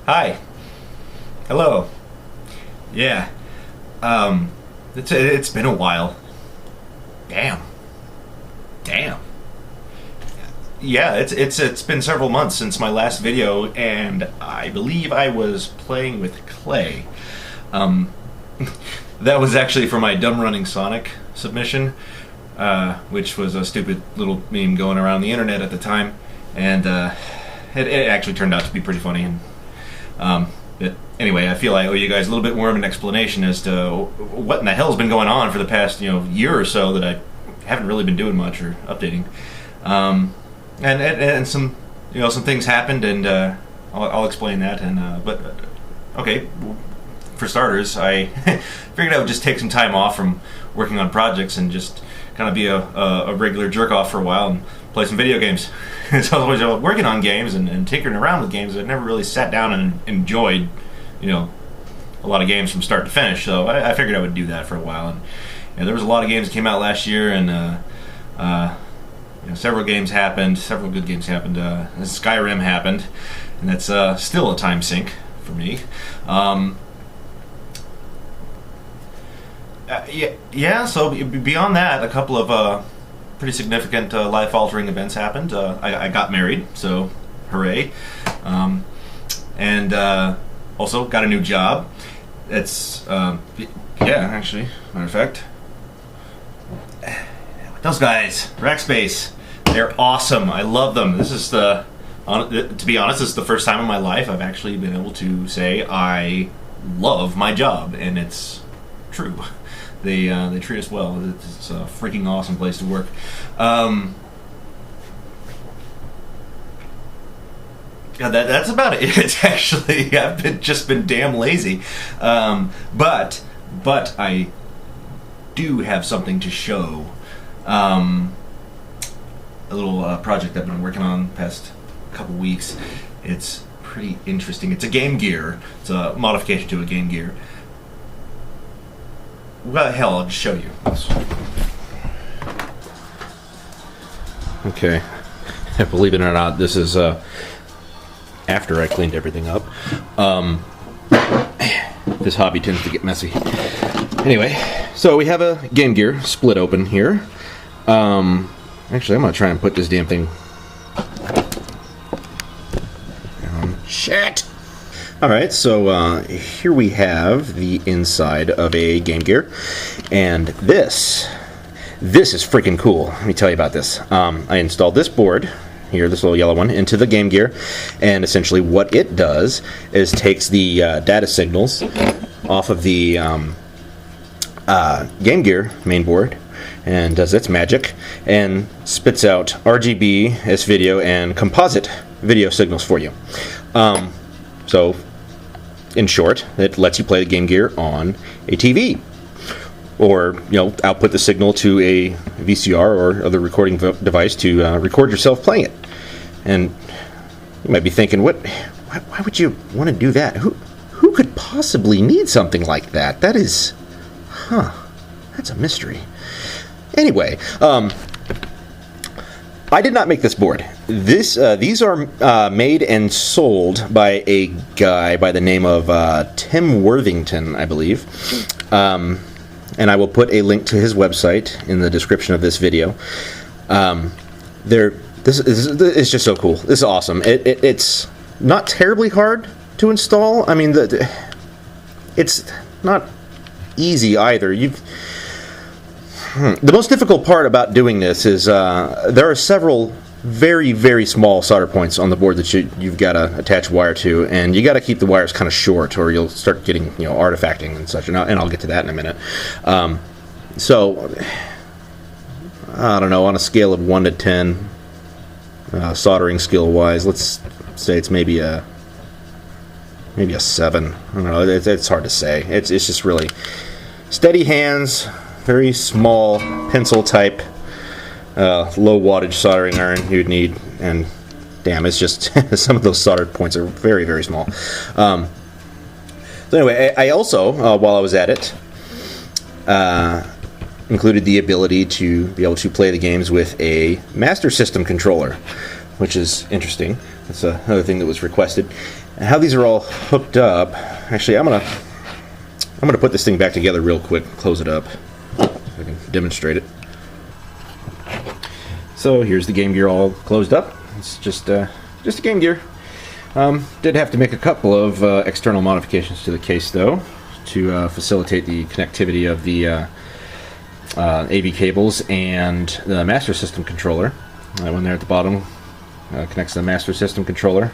Hi. Hello. Yeah. It's been a while. Damn. Damn. Yeah, it's been several months since my last video, and I believe I was playing with clay. That was actually for my Dumb Running Sonic submission, which was a stupid little meme going around the internet at the time, and it actually turned out to be pretty funny. And but anyway, I feel I owe you guys a little bit more of an explanation as to what in the hell's been going on for the past year or so that I haven't really been doing much or updating. And some some things happened, and I'll explain that. And but okay, for starters, I figured I would just take some time off from working on projects and just kind of be a regular jerk off for a while and play some video games. So I was always working on games and tinkering around with games. I never really sat down and enjoyed a lot of games from start to finish. So I figured I would do that for a while. And there was a lot of games that came out last year, and several games happened. Several good games happened. Skyrim happened, and that's still a time sink for me. So beyond that, a couple of pretty significant life-altering events happened. I got married, so hooray. And also got a new job. It's, actually, matter of fact, those guys, Rackspace, they're awesome. I love them. This is to be honest, this is the first time in my life I've actually been able to say I love my job, and it's true. They treat us well. It's a freaking awesome place to work. That's about it. It's actually, I've just been damn lazy, but I do have something to show. A little project I've been working on the past couple weeks. It's pretty interesting. It's a Game Gear. It's a modification to a Game Gear. Well, hell, I'll just show you. Okay. Believe it or not, this is after I cleaned everything up. This hobby tends to get messy. Anyway, so we have a Game Gear split open here. Actually, I'm going to try and put this damn thing... Shit! Alright, so here we have the inside of a Game Gear, and this is freaking cool. Let me tell you about this. I installed this board here, this little yellow one, into the Game Gear, and essentially what it does is takes the data signals off of the Game Gear main board and does its magic and spits out RGB, S-video, and composite video signals for you. So, in short, it lets you play the Game Gear on a TV, or output the signal to a VCR or other recording device to record yourself playing it. And you might be thinking, why would you want to do that? Who could possibly need something like that? That's a mystery. Anyway, I did not make this board. These are made and sold by a guy by the name of Tim Worthington, I believe. And I will put a link to his website in the description of this video. This is just so cool. This is awesome. It's not terribly hard to install. I mean, it's not easy either. The most difficult part about doing this is there are several very, very small solder points on the board that you've got to attach wire to, and you got to keep the wires kind of short, or you'll start getting artifacting and such. And I'll get to that in a minute. So I don't know, on a scale of 1 to 10, soldering skill wise, let's say it's maybe a 7. I don't know. It's hard to say. It's just really steady hands. Very small pencil type, low wattage soldering iron you'd need, and damn, it's just some of those solder points are very, very small. So anyway, I also, while I was at it, included the ability to be able to play the games with a Master System controller, which is interesting. That's another thing that was requested. how these are all hooked up. Actually, I'm gonna put this thing back together real quick, close it up, so I can demonstrate it. So here's the Game Gear all closed up. It's just a Game Gear. Did have to make a couple of external modifications to the case though, to facilitate the connectivity of the AV cables and the Master System controller. That one there at the bottom connects to the Master System controller,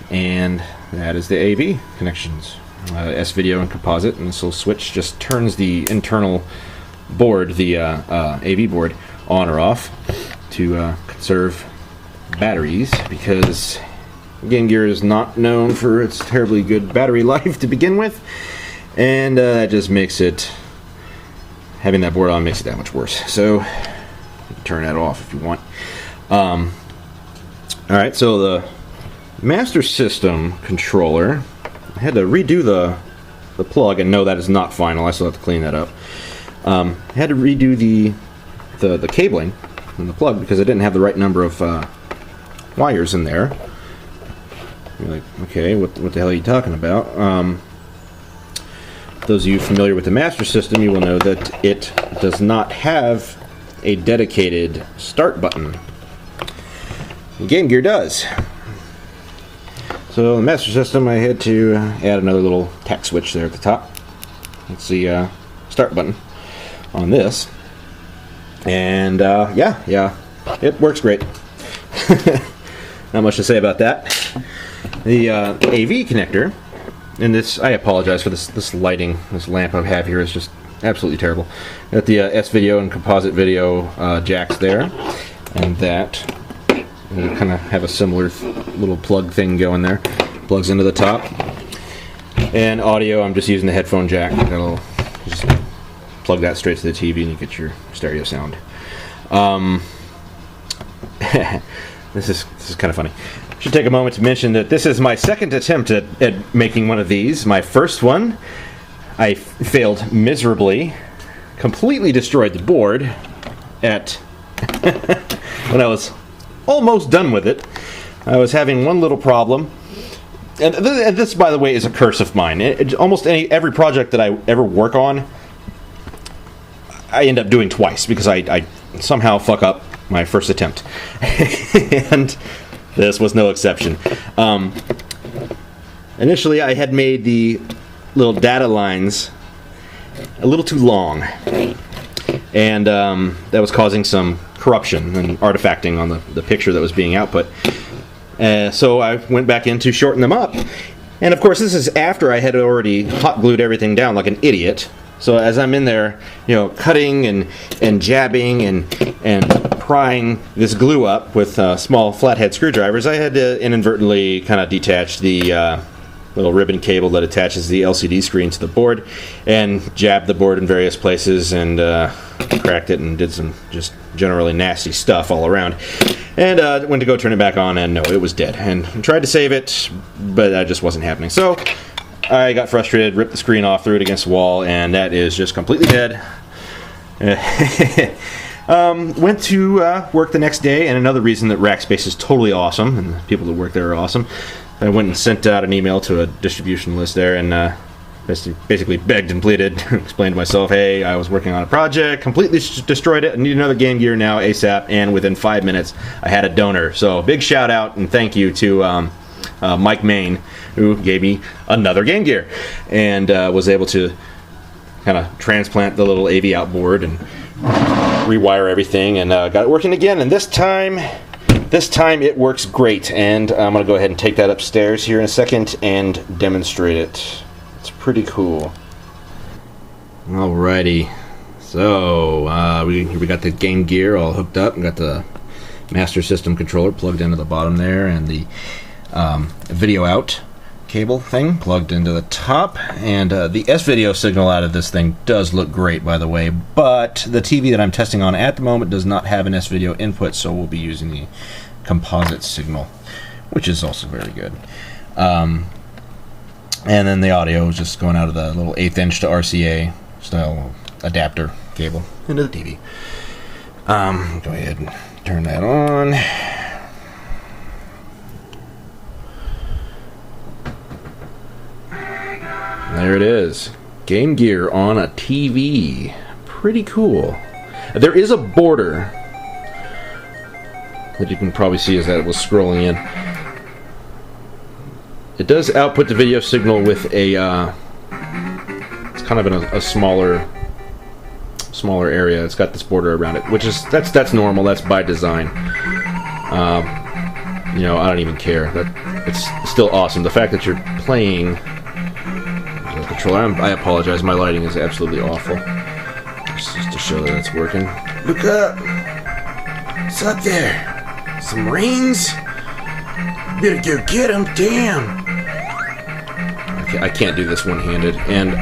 and that is the AV connections. S-Video and composite, and this little switch just turns the internal board, the AV board, on or off to conserve batteries, because Game Gear is not known for its terribly good battery life to begin with, and that just makes it, having that board on makes it that much worse. So you can turn that off if you want. Alright, so the Master System controller, I had to redo the plug, and no, that is not final. I still have to clean that up. I had to redo the cabling and the plug because I didn't have the right number of wires in there. You're like, okay, what the hell are you talking about? Those of you familiar with the Master System, you will know that it does not have a dedicated start button. The Game Gear does. So the Master System, I had to add another little tack switch there at the top. That's the start button on this. And yeah, it works great. Not much to say about that. The AV connector, and this, I apologize for this lighting, this lamp I have here is just absolutely terrible. Got the S-Video and composite video jacks there, and that kind of have a similar little plug thing going there. Plugs into the top. And audio, I'm just using the headphone jack. That'll just plug that straight to the TV and you get your stereo sound. This is kind of funny. Should take a moment to mention that this is my second attempt at making one of these. My first one, I failed miserably, completely destroyed the board at when I was almost done with it. I was having one little problem, and this, by the way, is a curse of mine. Almost every project that I ever work on, I end up doing twice because I somehow fuck up my first attempt, and this was no exception. Initially, I had made the little data lines a little too long, and that was causing some corruption and artifacting on the picture that was being output. So I went back in to shorten them up. And of course, this is after I had already hot glued everything down like an idiot. So as I'm in there, cutting and jabbing and prying this glue up with small flathead screwdrivers, I had to inadvertently kind of detach the little ribbon cable that attaches the LCD screen to the board, and jabbed the board in various places and cracked it and did some just generally nasty stuff all around. And went to go turn it back on, and no, it was dead. And tried to save it, but that just wasn't happening. So I got frustrated, ripped the screen off, threw it against the wall, and that is just completely dead. Went to work the next day, and another reason that Rackspace is totally awesome, and the people that work there are awesome. I went and sent out an email to a distribution list there, and basically begged and pleaded, explained to myself, hey, I was working on a project, completely destroyed it, I need another Game Gear now ASAP, and within 5 minutes I had a donor. So big shout out and thank you to Mike Main, who gave me another Game Gear, and was able to kind of transplant the little AV outboard and rewire everything, and got it working again. And this time it works great, and I'm going to go ahead and take that upstairs here in a second and demonstrate it. It's pretty cool. Alrighty, so we got the Game Gear all hooked up, and got the Master System controller plugged into the bottom there, and the video out cable thing plugged into the top, and the S-Video signal out of this thing does look great, by the way, but the TV that I'm testing on at the moment does not have an S-Video input, so we'll be using the composite signal, which is also very good. And then the audio is just going out of the little 1/8 inch to RCA style adapter cable into the TV. Go ahead and turn that on. There it is. Game Gear on a TV. Pretty cool. There is a border that you can probably see as that was scrolling in. It does output the video signal with a it's kind of in a smaller area. It's got this border around it, which is that's normal. That's by design. You know, I don't even care. It's still awesome. The fact that you're playing the controller. I apologize. My lighting is absolutely awful. Just to show that it's working. Look up. What's up there? Some rings? Better go get them. Damn. I can't do this one-handed, and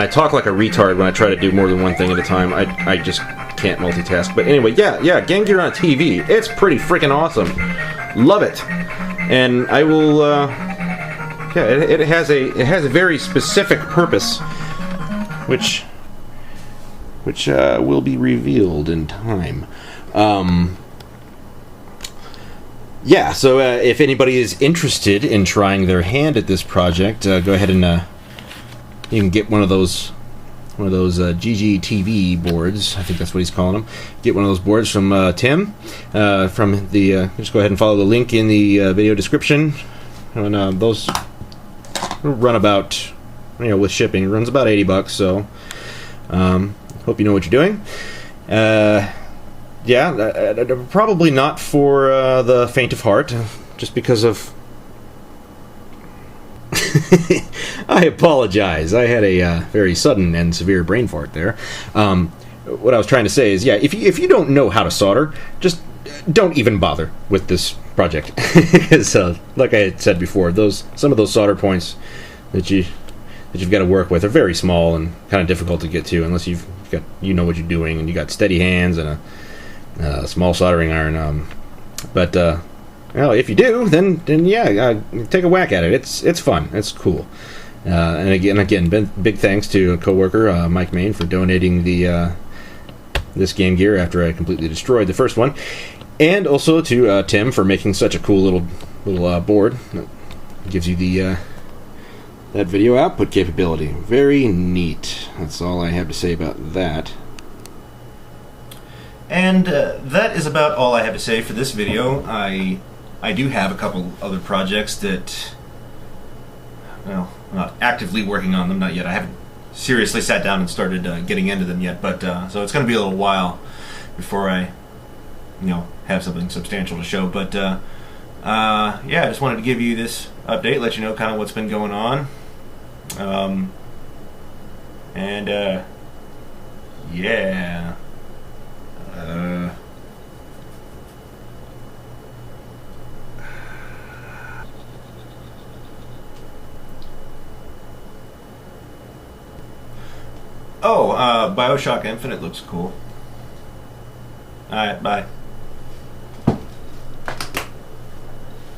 I talk like a retard when I try to do more than one thing at a time. I just can't multitask. But anyway, yeah, Game Gear on a TV. It's pretty freaking awesome. Love it. And I will. Yeah, it has a very specific purpose, which will be revealed in time. Yeah, so if anybody is interested in trying their hand at this project, go ahead and you can get one of those GGTV boards. I think that's what he's calling them. Get one of those boards from Tim. From the just go ahead and follow the link in the video description. And those run about, with shipping, it runs about $80. So hope you know what you're doing. Yeah, probably not for the faint of heart, just because of... I apologize. I had a very sudden and severe brain fart there. What I was trying to say is, yeah, if you don't know how to solder, just don't even bother with this project. Because, like I had said before, some of those solder points that you've got to work with are very small and kind of difficult to get to, unless you know what you're doing and you got steady hands and a small soldering iron. But if you do, then yeah, take a whack at it. It's fun. It's cool. And again, big thanks to a coworker, Mike Main, for donating this Game Gear after I completely destroyed the first one, and also to Tim for making such a cool little board that gives you that video output capability. Very neat. That's all I have to say about that. And that is about all I have to say for this video. I do have a couple other projects that, well, I'm not actively working on them, not yet. I haven't seriously sat down and started getting into them yet, but so it's going to be a little while before I, have something substantial to show. But yeah, I just wanted to give you this update, let you know kind of what's been going on, and yeah. BioShock Infinite looks cool. Alright, bye.